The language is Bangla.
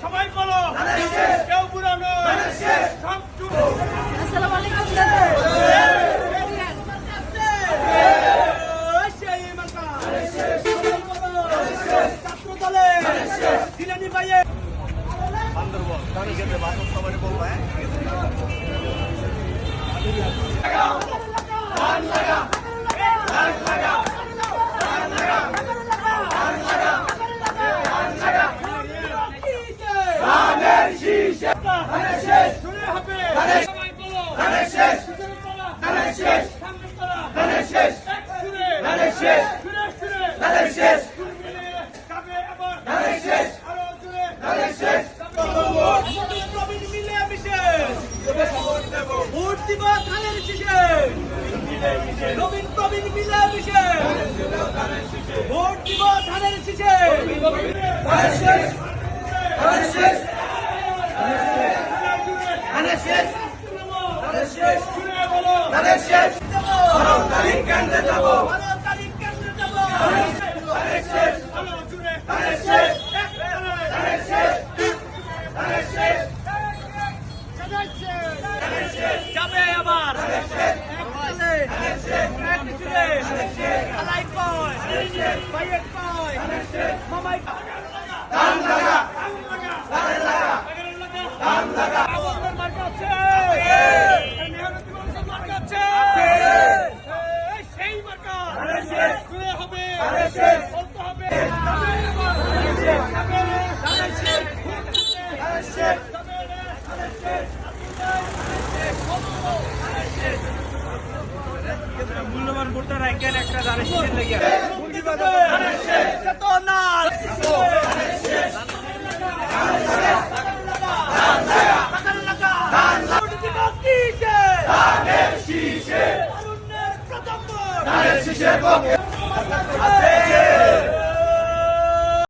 সবাই বলো কেউ পুরানো আসসালামু আলাইকুম নবীন প্রবীণ মিলে মিশে ভোট দিব ধানের শীষে যাবে আবার সেই মার্কা হবে মূল্যবান ভোটটা রাখেন একটা ধানের শীষের লেগে ধানের শীষের